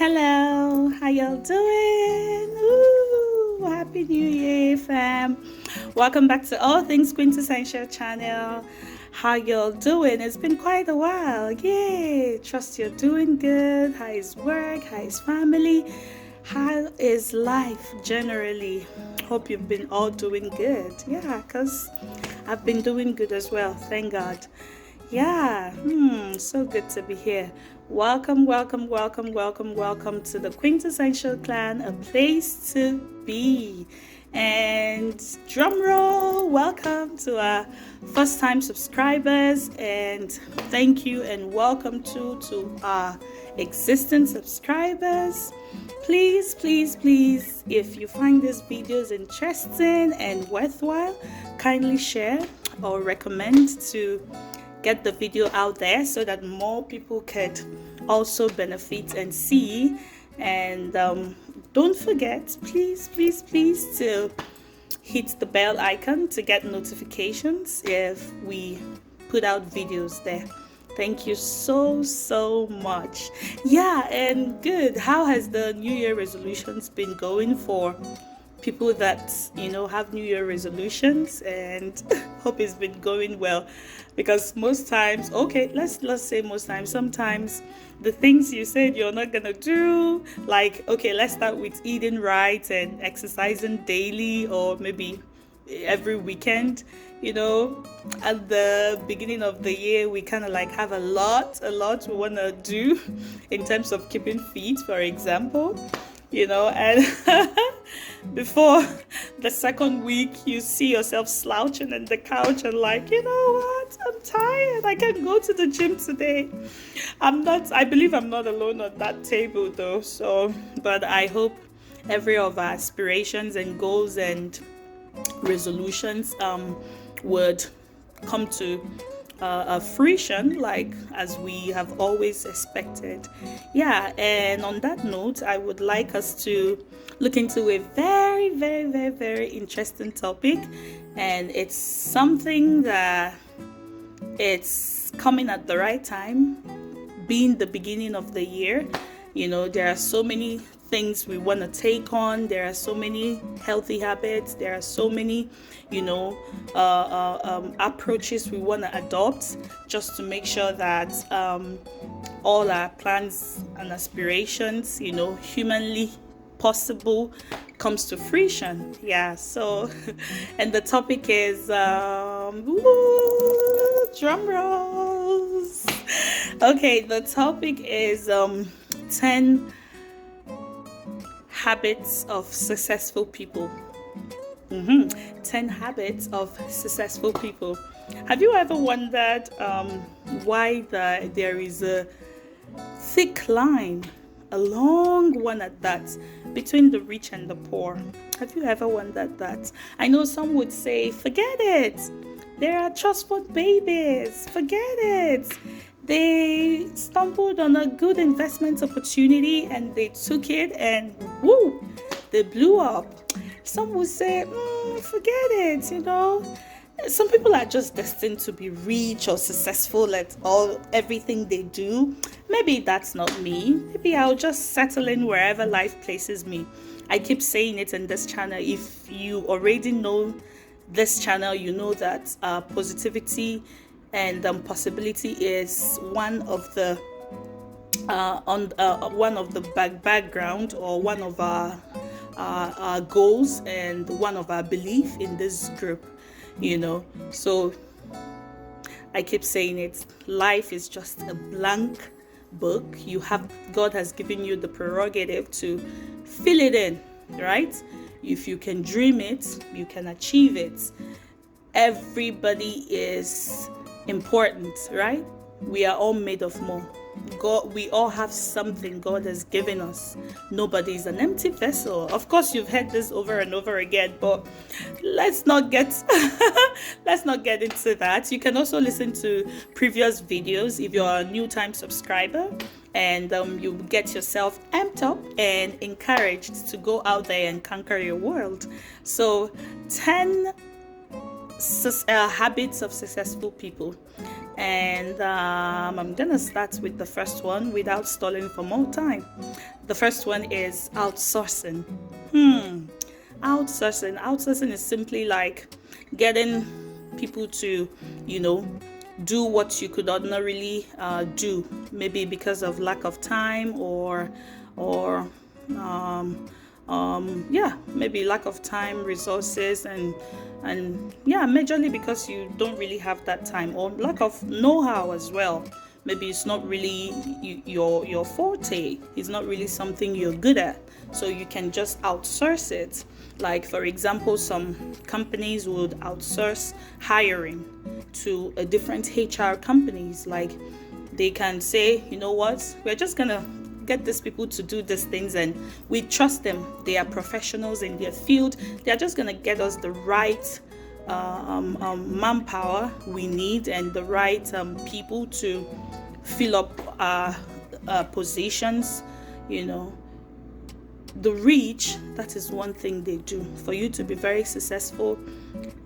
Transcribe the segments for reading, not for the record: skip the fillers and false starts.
Hello, how y'all doing? Ooh, Happy New Year, fam. Welcome back to All Things Quintessential channel. How y'all doing? It's been quite a while. Yay! Trust you're doing good. How is work? How is family? How is life generally? Hope you've been all doing good. Yeah, because I've been doing good as well. Thank God. Yeah, so good to be here. Welcome, welcome, welcome, welcome, welcome to the Quintessential Clan, a place to be. And drum roll, welcome to our first time subscribers, and thank you and welcome to our existing subscribers. Please, please, please, if you find these videos interesting and worthwhile, kindly share or recommend to get the video out there so that more people could also benefit and see. And don't forget, please, please, please, to hit the bell icon to get notifications if we put out videos there. Thank you so much. Yeah, and good. How has the New Year resolutions been going for people that have New Year resolutions? And hope it's been going well, because most times, okay, let's say most times, sometimes the things you said you're not gonna do, like, okay, let's start with eating right and exercising daily, or maybe every weekend. At the beginning of the year, we kind of like have a lot we want to do in terms of keeping fit, for example, and before the second week, you see yourself slouching in the couch and like, you know what, I'm tired, I can't go to the gym today. I believe I'm not alone on that table though. But I hope every of our aspirations and goals and resolutions would come to a fruition, like as we have always expected. Yeah, and on that note, I would like us to look into a very, very, very, very interesting topic, and it's something that it's coming at the right time, being the beginning of the year. There are so many things we want to take on. There are so many healthy habits. There are so many, approaches we want to adopt just to make sure that all our plans and aspirations, humanly possible, comes to fruition. Yeah. So, and the topic is drum rolls. Okay, the topic is 10 habits of successful people. 10 habits of successful people. Have you ever wondered why there is a thick line, a long one at that, between the rich and the poor? Have you ever wondered that? I know some would say, forget it, they are trust fund babies, forget it. They stumbled on a good investment opportunity and they took it and woo, they blew up. Some would say, forget it, Some people are just destined to be rich or successful at everything they do. Maybe that's not me. Maybe I'll just settle in wherever life places me. I keep saying it in this channel. If you already know this channel, you know that positivity and possibility is one of the background, or one of our goals, and one of our belief in this group. So I keep saying it, life is just a blank book. God has given you the prerogative to fill it in, right? If you can dream it, you can achieve it. Everybody is important, right? We are all made of more. We all have something God has given us. Nobody is an empty vessel. Of course, you've heard this over and over again, but let's not get into that. You can also listen to previous videos if you're a new time subscriber, and you get yourself amped up and encouraged to go out there and conquer your world. So 10 habits of successful people. And I'm gonna start with the first one without stalling for more time. The first one is outsourcing. Outsourcing is simply like getting people to, do what you could ordinarily do, maybe because of lack of time or maybe lack of time, resources, and majorly because you don't really have that time, or lack of know-how as well. Maybe it's not really your forte. It's not really something you're good at, so you can just outsource it. Like, for example, some companies would outsource hiring to a different HR companies. Like, they can say, you know what, we're just gonna get these people to do these things, and we trust them. They are professionals in their field. They're just gonna get us the right manpower we need, and the right people to fill up our positions. The reach, that is one thing they do. For you to be very successful,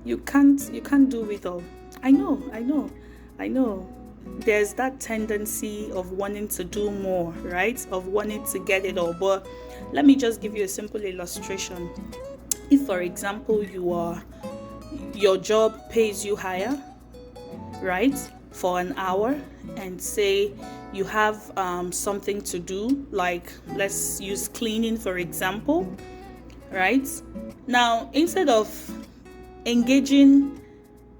you can't do it all. I know there's that tendency of wanting to do more, right? Of wanting to get it all. But let me just give you a simple illustration. If, for example, your job pays you higher, right, for an hour, and say you have something to do, like, let's use cleaning for example, right? Now, instead of engaging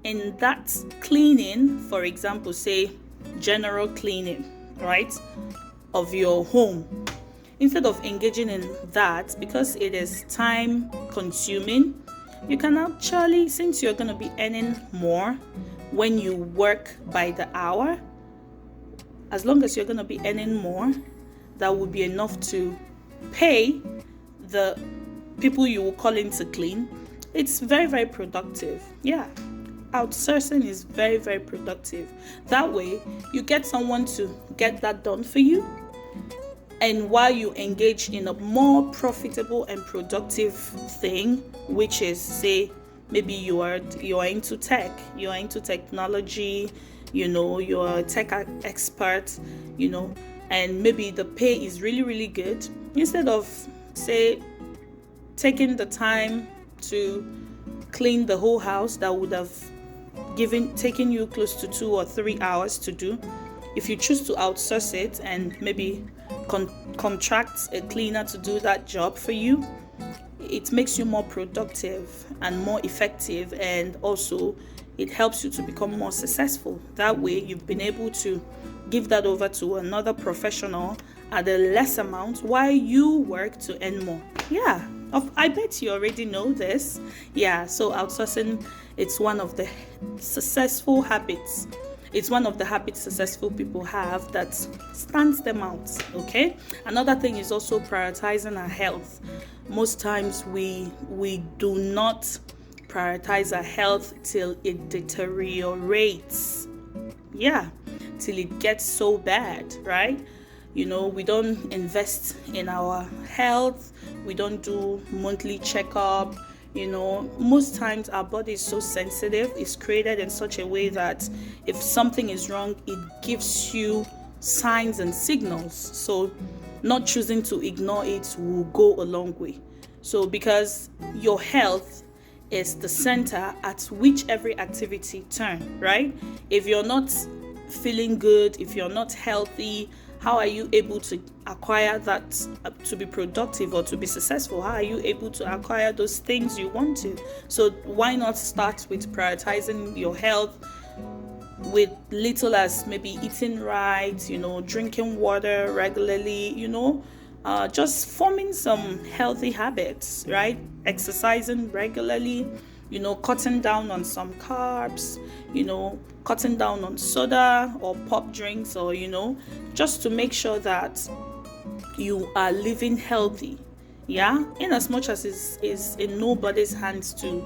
in that cleaning, for example, say general cleaning, right, of your home, instead of engaging in that, because it is time consuming, you can actually, since you're going to be earning more when you work by the hour, as long as you're going to be earning more, that would be enough to pay the people you will call in to clean. It's very, very productive. Yeah, outsourcing is very, very productive. That way, you get someone to get that done for you, and while you engage in a more profitable and productive thing, which is, say, maybe you are into tech, you're into technology, you're a tech expert, and maybe the pay is really, really good. Instead of, say, taking the time to clean the whole house, that would have taken you close to 2 or 3 hours to do, if you choose to outsource it and maybe contract a cleaner to do that job for you, it makes you more productive and more effective, and also it helps you to become more successful. That way, you've been able to give that over to another professional at a less amount while you work to earn more. Yeah, I bet you already know this. Yeah, so outsourcing, it's one of the successful habits. It's one of the habits successful people have that stands them out, okay? Another thing is also prioritizing our health. Most times we do not prioritize our health till it deteriorates. Yeah, till it gets so bad, right? We don't invest in our health. We don't do monthly checkup. Most times our body is so sensitive. It's created in such a way that if something is wrong, it gives you signs and signals. So not choosing to ignore it will go a long way. So because your health is the center at which every activity turns, right? If you're not feeling good, if you're not healthy, how are you able to acquire that to be productive or to be successful? How are you able to acquire those things you want to? So why not start with prioritizing your health with little as maybe eating right, drinking water regularly, just forming some healthy habits, right? Exercising regularly, cutting down on some carbs, cutting down on soda or pop drinks, or, just to make sure that you are living healthy. Yeah, in as much as it's in nobody's hands to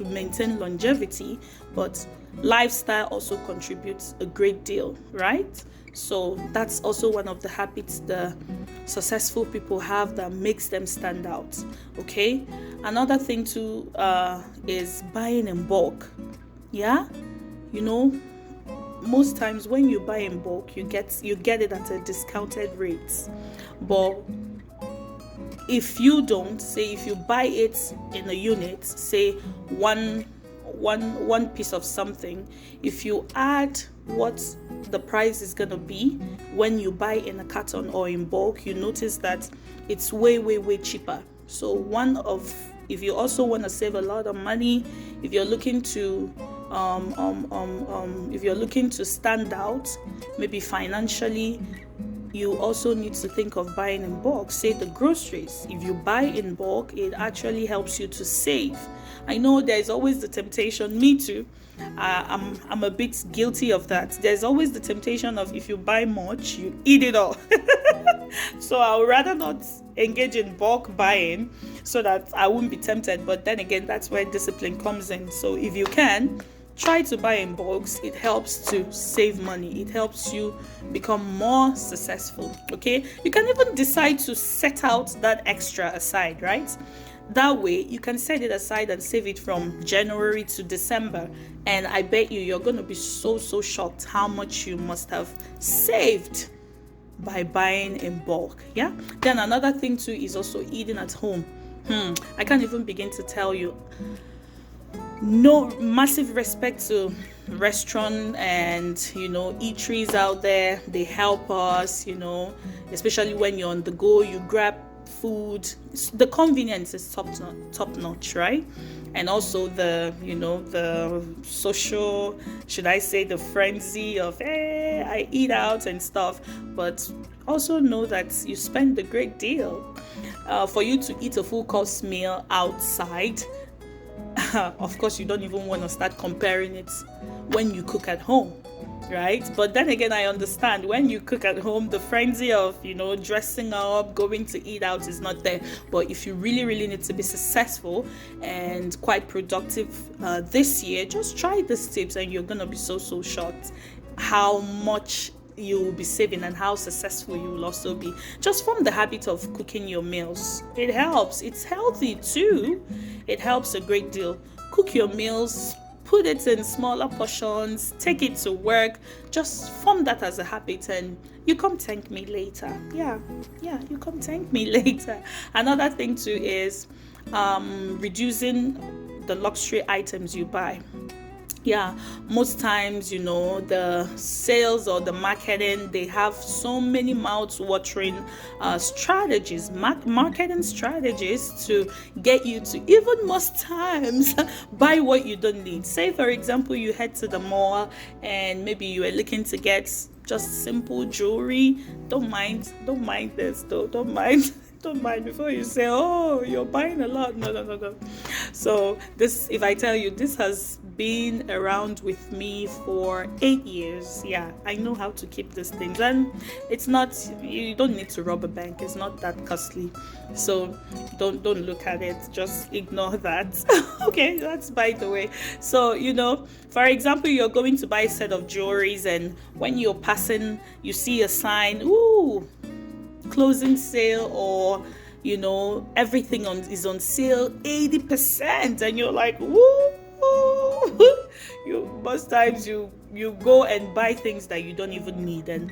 maintain longevity, but lifestyle also contributes a great deal, right? So that's also one of the habits the successful people have that makes them stand out. Okay, another thing too is buying in bulk. Yeah, you know, most times when you buy in bulk, you get it at a discounted rate. But if you don't, say if you buy it in a unit, say one piece of something, if you add what the price is going to be when you buy in a carton or in bulk, you notice that it's way cheaper. So if you also want to save a lot of money, if you're looking to if you're looking to stand out, maybe financially, you also need to think of buying in bulk. Say the groceries, if you buy in bulk, it actually helps you to save. I know there's always the temptation, me too, I'm a bit guilty of that. There's always the temptation of, if you buy much, you eat it all. So I would rather not engage in bulk buying so that I won't be tempted. But then again, that's where discipline comes in. So if you can, try to buy in bulks. It helps to save money. It helps you become more successful. Okay, you can even decide to set out that extra aside, right? That way you can set it aside and save it from January to December, and I bet you're going to be so shocked how much you must have saved by buying in bulk. Yeah. Then another thing too is also eating at home. I can't even begin to tell you. No, massive respect to restaurant and eateries out there. They help us, especially when you're on the go, you grab food. The convenience is top notch, right? And also the social, should I say, the frenzy of I eat out and stuff. But also know that you spend a great deal for you to eat a full course meal outside. Of course, you don't even want to start comparing it when you cook at home, right? But then again, I understand when you cook at home, the frenzy of dressing up, going to eat out is not there. But if you really need to be successful and quite productive this year, just try these tips and you're gonna be so shocked how much you will be saving and how successful you will also be. Just form the habit of cooking your meals. It helps. It's healthy too. It helps a great deal. Cook your meals, put it in smaller portions, take it to work. Just form that as a habit and you come thank me later. Yeah, you come thank me later. Another thing too is reducing the luxury items you buy. Yeah, most times, the sales or the marketing, they have so many mouth-watering strategies, marketing strategies to get you to, even most times, buy what you don't need. Say, for example, you head to the mall and maybe you are looking to get just simple jewelry. Don't mind this though. Don't mind before you say, oh, you're buying a lot. No. So this, if I tell you, this has been around with me for 8 years. Yeah, I know how to keep these things, and it's not, you don't need to rob a bank. It's not that costly. So don't look at it. Just ignore that. Okay, that's by the way. So for example, you're going to buy a set of jewelries, and when you're passing, you see a sign, closing sale, or everything is on sale 80%, and you're like, woo. Most times you go and buy things that you don't even need, and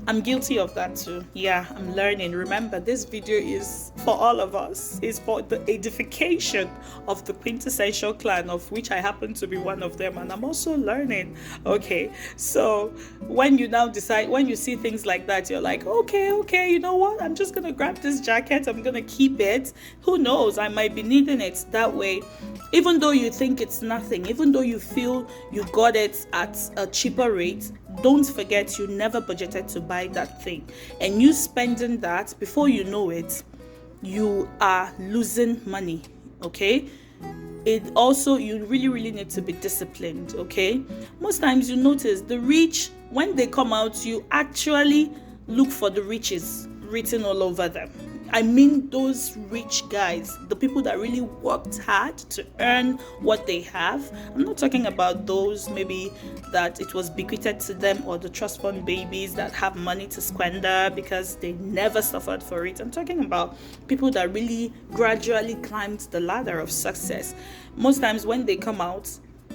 I'm guilty of that too. Yeah, I'm learning. Remember, this video is for all of us. It's for the edification of the Quintessential Clan, of which I happen to be one of them, and I'm also learning. Okay, so when you now decide, when you see things like that, you're like, okay, you know what? I'm just gonna grab this jacket. I'm gonna keep it. Who knows? I might be needing it. That way, even though you think it's nothing, even though you feel you got it at a cheaper rate, don't forget you never budgeted to buy that thing, and you spending that, before you know it, you are losing money. Okay, it also, you really need to be disciplined. Okay, most times you notice the rich, when they come out, you actually look for the riches written all over them. I mean those rich guys, the people that really worked hard to earn what they have. I'm not talking about those maybe that it was bequeathed to them, or the trust fund babies that have money to squander because they never suffered for it. I'm talking about people that really gradually climbed the ladder of success. Most times when they come out,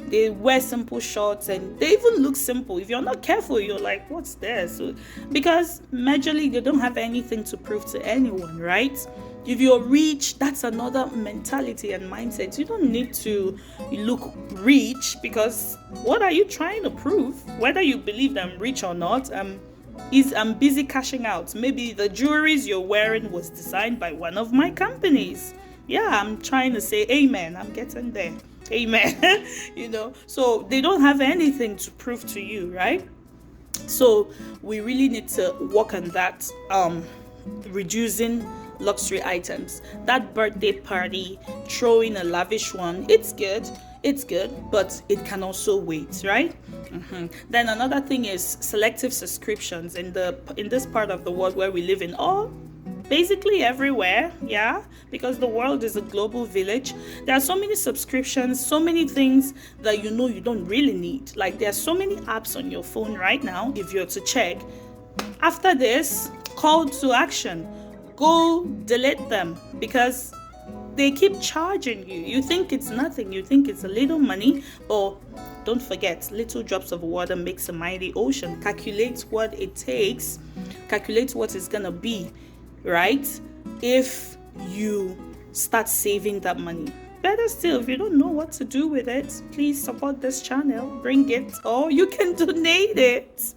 They wear simple shorts and they even look simple. If you're not careful, you're like, what's this? So, because majorly they don't have anything to prove to anyone, right? If you're rich, that's another mentality and mindset. You don't need to look rich, because what are you trying to prove? Whether you believe I'm rich or not, I'm busy cashing out. Maybe the jewelries you're wearing was designed by one of my companies. Yeah, I'm trying to say amen. I'm getting there. Amen. So they don't have anything to prove to you, right? So we really need to work on that, reducing luxury items. That birthday party, throwing a lavish one, it's good, but it can also wait, right? Then another thing is selective subscriptions. In this part of the world where we live in, all basically everywhere, yeah, because the world is a global village. There are so many subscriptions, so many things that you don't really need. Like, there are so many apps on your phone right now. If you're to check after this call to action, go delete them, because they keep charging you. You think it's nothing, you think it's a little money, but don't forget, little drops of water makes a mighty ocean. Calculate what it takes, calculate what it's gonna be, right? If you start saving that money. Better still, if you don't know what to do with it, please support this channel, bring it, or you can donate it.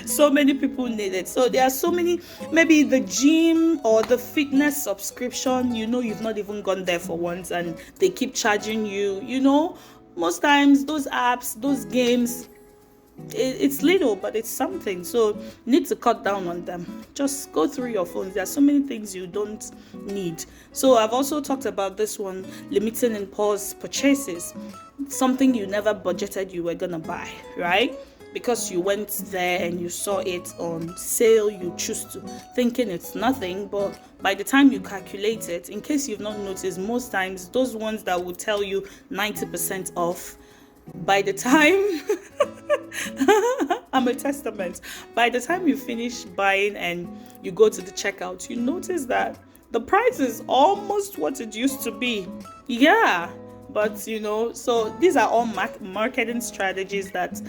So many people need it. So there are so many, maybe the gym or the fitness subscription, you've not even gone there for once and they keep charging you. Most times those apps, those games, it's little, but it's something. So you need to cut down on them. Just go through your phones. There are so many things you don't need. So I've also talked about this one, limiting impulse purchases. Something you never budgeted you were gonna buy, right? Because you went there and you saw it on sale, you choose to, thinking it's nothing, but by the time you calculate it, in case you've not noticed, most times those ones that will tell you 90% off, by the time I'm a testament, by the time you finish buying and you go to the checkout, you notice that the price is almost what it used to be. Yeah, but so these are all marketing strategies that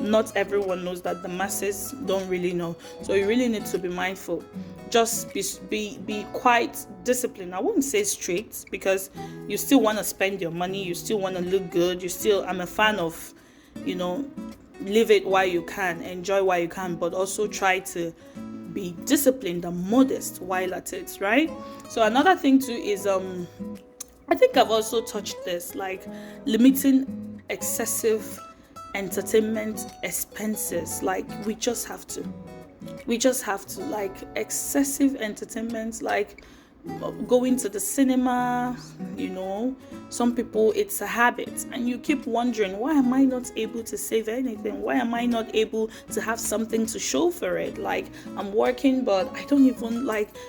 not everyone knows, that the masses don't really know. So you really need to be mindful. Just be quite disciplined. I wouldn't say strict, because you still want to spend your money, you still want to look good, I'm a fan of live it while you can, enjoy while you can, but also try to be disciplined and modest while at it, right? So another thing too is I think I've also touched this, like limiting excessive entertainment expenses. Like we just have to, like excessive entertainment, like going to the cinema. Some people, it's a habit, and you keep wondering, why am I not able to save anything? Why am I not able to have something to show for it? Like, I'm working, but I don't even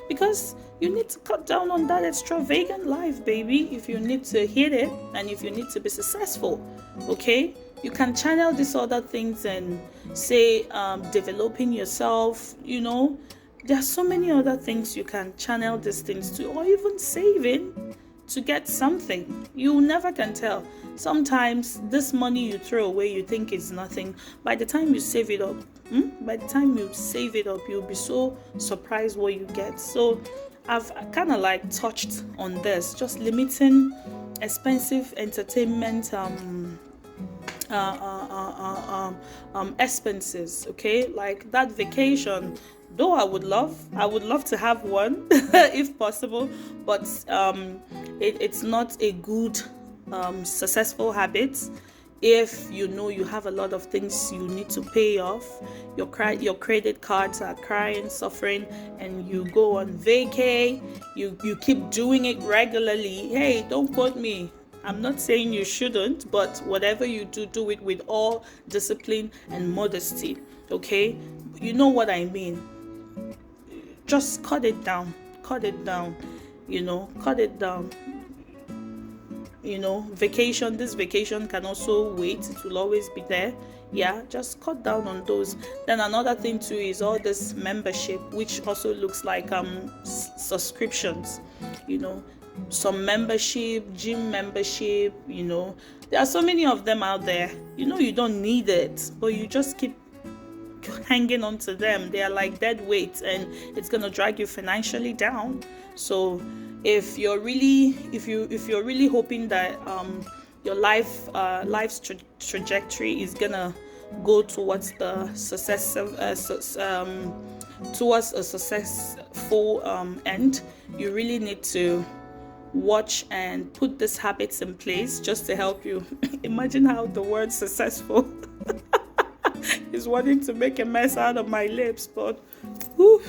because you need to cut down on that extravagant life, baby, if you need to hit it and if you need to be successful. Okay, you can channel these other things and say developing yourself. There are so many other things you can channel these things to, or even saving to get something. You never can tell. Sometimes this money you throw away, you think it's nothing. By the time you save it up, you'll be so surprised what you get. So I've kind of touched on this, just limiting expensive entertainment expenses. Okay, like that vacation. Though I would love to have one if possible, but it's not a good successful habit if you have a lot of things you need to pay off. Your credit cards are crying, suffering, and you go on vacay. You keep doing it regularly. Hey, don't quote me. I'm not saying you shouldn't, but whatever you do it with all discipline and modesty. Okay, you know what I mean. Just cut it down. Vacation, this vacation can also wait. It will always be there. Yeah, just cut down on those. Then another thing too is all this membership, which also looks like subscriptions. some membership, gym membership, there are so many of them out there. You don't need it, but you just keep hanging on to them. They are like dead weights, and it's going to drag you financially down. So if you're really hoping that your life's trajectory is gonna go towards the towards a successful end, you really need to watch and put these habits in place just to help you. Imagine how the word successful is wanting to make a mess out of my lips, but whew,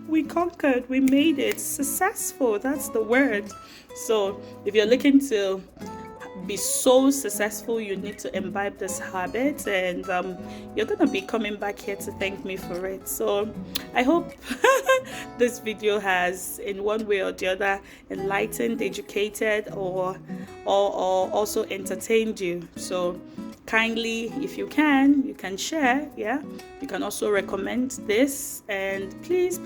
we conquered, we made it successful. That's the word. So if you're looking to be so successful, you need to imbibe this habit, and you're gonna be coming back here to thank me for it. So I hope this video has in one way or the other enlightened, educated, or also entertained you. So kindly, if you can share. You can also recommend this, and please,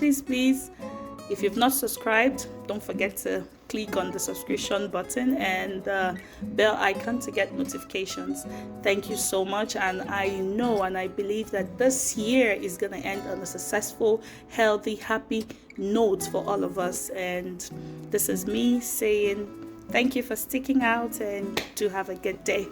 if you've not subscribed, don't forget to click on the subscription button and the bell icon to get notifications. Thank you so much, and I know and I believe that this year is going to end on a successful, healthy, happy note for all of us. And this is me saying thank you for sticking out, and do have a good day.